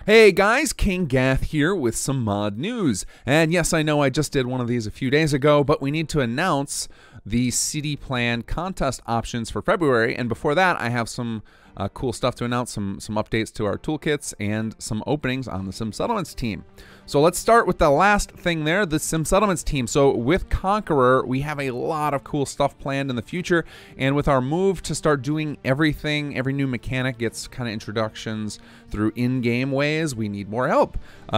Hey guys, kinggath here with some mod news. And yes, I know I just did one of these a few days ago, but we need to announce the city plan contest options for February. And before that, I have some cool stuff to announce, some updates to our toolkits and some openings on the Sim Settlements team. So let's start with the last thing there, the Sim Settlements team. So with Conqueror, we have a lot of cool stuff planned in the future. And with our move to start doing everything, every new mechanic gets kind of introductions through in-game ways, we need more help.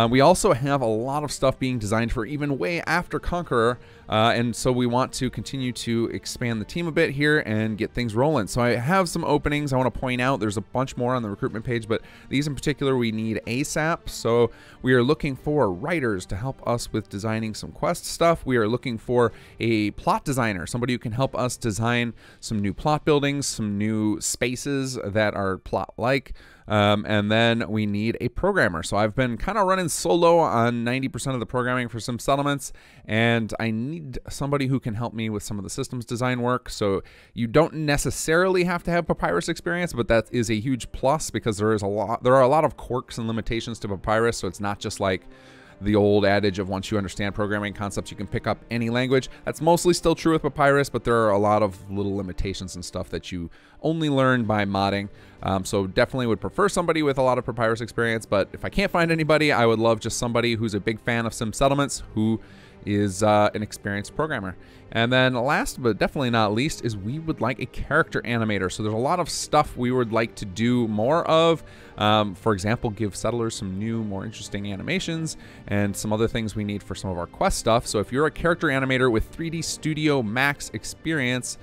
We also have a lot of stuff being designed for even way after Conqueror. And so we want to continue to expand the team a bit here and get things rolling. So I have some openings I want to point out. There's a bunch more on the recruitment page, but these in particular we need ASAP. So we are looking for writers to help us with designing some quest stuff. We are looking for a plot designer, somebody who can help us design some new plot buildings, some new spaces that are plot-like. And then we need a programmer. So I've been kind of running solo on 90% of the programming for Sim Settlements, and I need somebody who can help me with some of the systems design work. So you don't necessarily have to have Papyrus experience, but that is a huge plus because there are a lot of quirks and limitations to Papyrus. So it's not just like the old adage of once you understand programming concepts, you can pick up any language. That's mostly still true with Papyrus, but there are a lot of little limitations and stuff that you only learn by modding. So definitely would prefer somebody with a lot of Papyrus experience, but if I can't find anybody, I would love just somebody who's a big fan of Sim Settlements, who is an experienced programmer. And then last but definitely not least is we would like a character animator. So there's a lot of stuff we would like to do more of. For example, give settlers some new, more interesting animations and some other things we need for some of our quest stuff. So if you're a character animator with 3D Studio Max experience,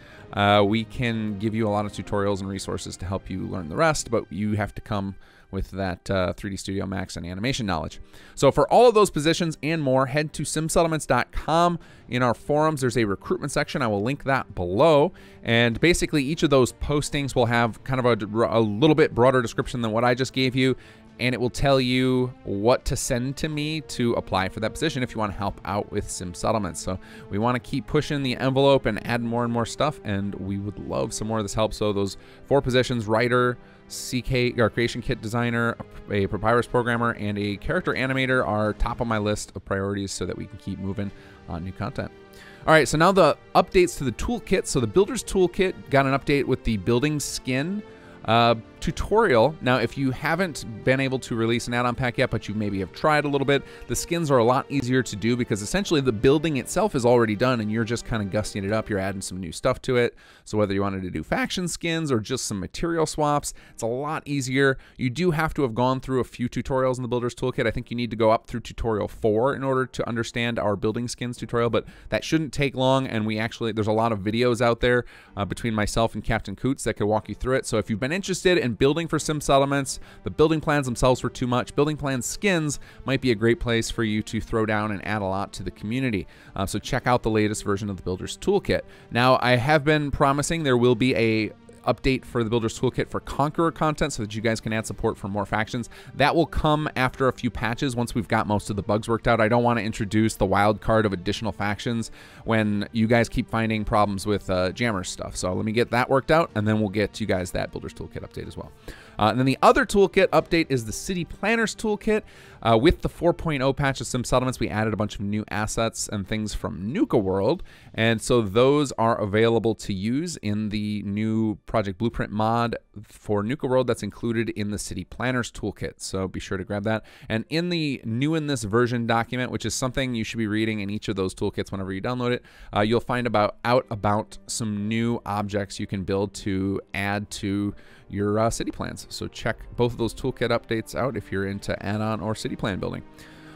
we can give you a lot of tutorials and resources to help you learn the rest, but you have to come with that 3D Studio Max and animation knowledge. So for all of those positions and more, head to simsettlements.com. In our forums, there's a recruitment section. I will link that below. And basically each of those postings will have kind of a little bit broader description than what I just gave you. And it will tell you what to send to me to apply for that position if you want to help out with Sim Settlements. So we want to keep pushing the envelope and add more and more stuff, and we would love some more of this help. So those 4 positions, writer, CK or creation kit designer, a Papyrus programmer, and a character animator are top of my list of priorities so that we can keep moving on new content. All right, so now the updates to the toolkit. So the Builder's Toolkit got an update with the building skin tutorial. Now, if you haven't been able to release an add-on pack yet, but you maybe have tried a little bit, the skins are a lot easier to do because essentially the building itself is already done and you're just kind of gusting it up. You're adding some new stuff to it. So whether you wanted to do faction skins or just some material swaps, it's a lot easier. You do have to have gone through a few tutorials in the Builder's Toolkit. I think you need to go up through tutorial 4 in order to understand our building skins tutorial, but that shouldn't take long. And there's a lot of videos out there between myself and Captain Coots that could walk you through it. So if you've been interested in building for Sim Settlements, the building plans themselves were too much, building plan skins might be a great place for you to throw down and add a lot to the community. So check out the latest version of the Builder's Toolkit. Now, I have been promising there will be a update for the Builder's Toolkit for Conqueror content so that you guys can add support for more factions. That will come after a few patches once we've got most of the bugs worked out. I don't want to introduce the wild card of additional factions when you guys keep finding problems with Jammer's stuff. So let me get that worked out, and then we'll get you guys that Builder's Toolkit update as well. And then the other toolkit update is the City Planners Toolkit. With the 4.0 patch of Sim Settlements, we added a bunch of new assets and things from Nuka World, and so those are available to use in the new Project Blueprint mod for Nuka World that's included in the City Planners Toolkit, so be sure to grab that. And in the new in this version document, which is something you should be reading in each of those toolkits whenever you download it, you'll find about some new objects you can build to add to your city plans. So check both of those toolkit updates out if you're into add-on or city plan building.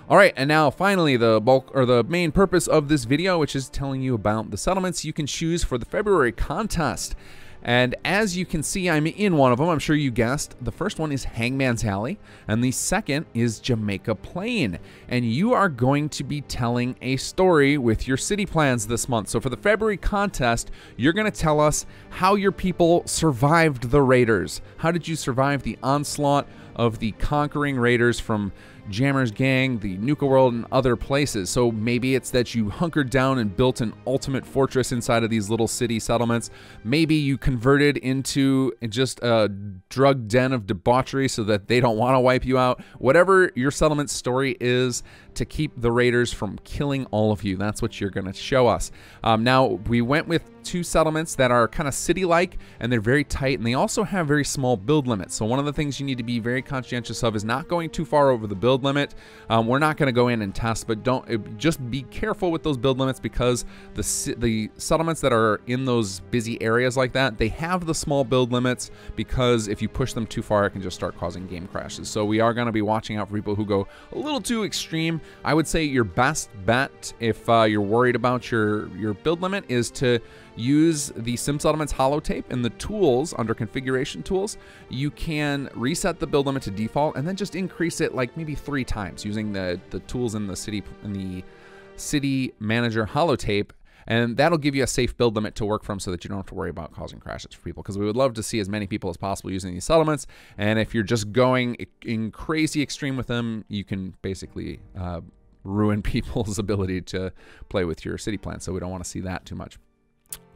All right, and now finally the main purpose of this video, which is telling you about the settlements you can choose for the February contest. And as you can see, I'm in one of them. I'm sure you guessed. The first one is Hangman's Alley, and the second is Jamaica Plain. And you are going to be telling a story with your city plans this month. So for the February contest, you're going to tell us how your people survived the raiders. How did you survive the onslaught of the conquering raiders from Jammer's Gang, the Nuka World, and other places. So maybe it's that you hunkered down and built an ultimate fortress inside of these little city settlements. Maybe you converted into just a drug den of debauchery so that they don't want to wipe you out. Whatever your settlement story is to keep the raiders from killing all of you, that's what you're going to show us. Now, we went with 2 settlements that are kind of city-like, and they're very tight, and they also have very small build limits. So one of the things you need to be very conscientious of is not going too far over the build limit. We're not going to go in and test, but just be careful with those build limits, because the settlements that are in those busy areas like that, they have the small build limits, because if you push them too far, it can just start causing game crashes. So we are going to be watching out for people who go a little too extreme. I would say your best bet, if you're worried about your build limit, is to use the Sim Settlements holotape in the tools under configuration tools. You can reset the build limit to default and then just increase it like maybe 3 times using the tools in the city manager holotape, and that'll give you a safe build limit to work from so that you don't have to worry about causing crashes for people, because we would love to see as many people as possible using these settlements. And if you're just going in crazy extreme with them, you can basically ruin people's ability to play with your city plan, so we don't want to see that too much.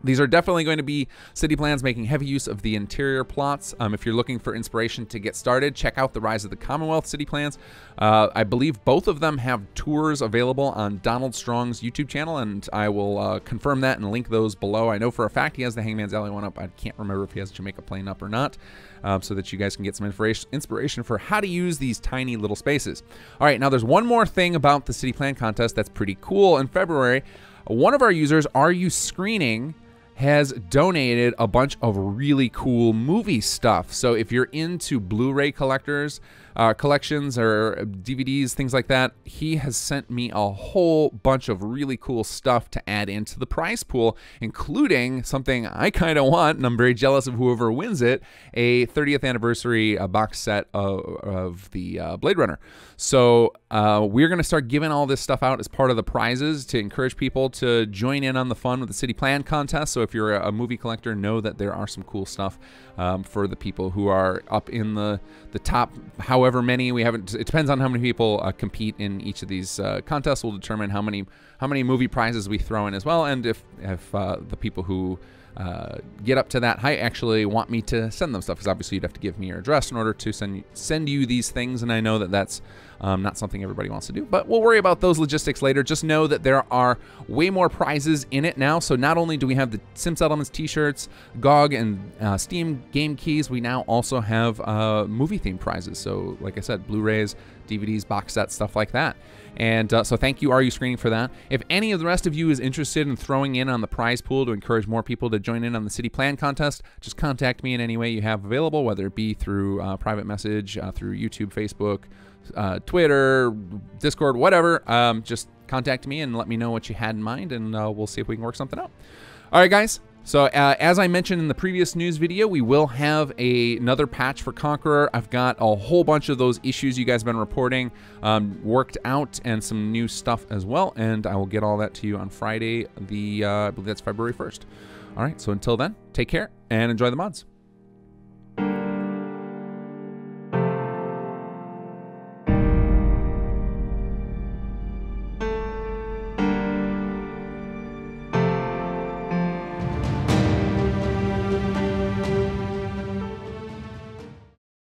These are definitely going to be city plans making heavy use of the interior plots. If you're looking for inspiration to get started, check out the Rise of the Commonwealth city plans. I believe both of them have tours available on Donald Strong's YouTube channel, and I will confirm that and link those below. I know for a fact he has the Hangman's Alley one up. I can't remember if he has Jamaica Plain up or not, so that you guys can get some inspiration for how to use these tiny little spaces. All right, now there's one more thing about the city plan contest that's pretty cool. In February, one of our users, Are You Screening, has donated a bunch of really cool movie stuff. So if you're into Blu-ray collections or DVDs, things like that, he has sent me a whole bunch of really cool stuff to add into the prize pool, including something I kind of want, and I'm very jealous of whoever wins it, a 30th anniversary box set of the Blade Runner. So we're going to start giving all this stuff out as part of the prizes to encourage people to join in on the fun with the city plan contest. So if you're a movie collector, know that there are some cool stuff for the people who are up in the top however many. We haven't, it depends on how many people compete in each of these contests. Will determine how many movie prizes we throw in as well, and if the people who get up to that height actually want me to send them stuff, because obviously you'd have to give me your address in order to send you these things, and I know that that's not something everybody wants to do, but we'll worry about those logistics later. Just know that there are way more prizes in it now. So not only do we have the Sim Settlements t-shirts, GOG, and Steam game keys, we now also have movie themed prizes. So like I said, Blu-rays, DVDs, box sets, stuff like that. And so thank you, Are You Screening, for that. If any of the rest of you is interested in throwing in on the prize pool to encourage more people to join in on the city plan contest, just contact me in any way you have available, whether it be through private message, through YouTube, Facebook, Twitter, Discord, whatever. Just contact me and let me know what you had in mind, and we'll see if we can work something out. All right, guys. So as I mentioned in the previous news video, we will have another patch for Conqueror. I've got a whole bunch of those issues you guys have been reporting worked out, and some new stuff as well, and I will get all that to you on Friday, I believe that's February 1st. All right, so until then, take care and enjoy the mods.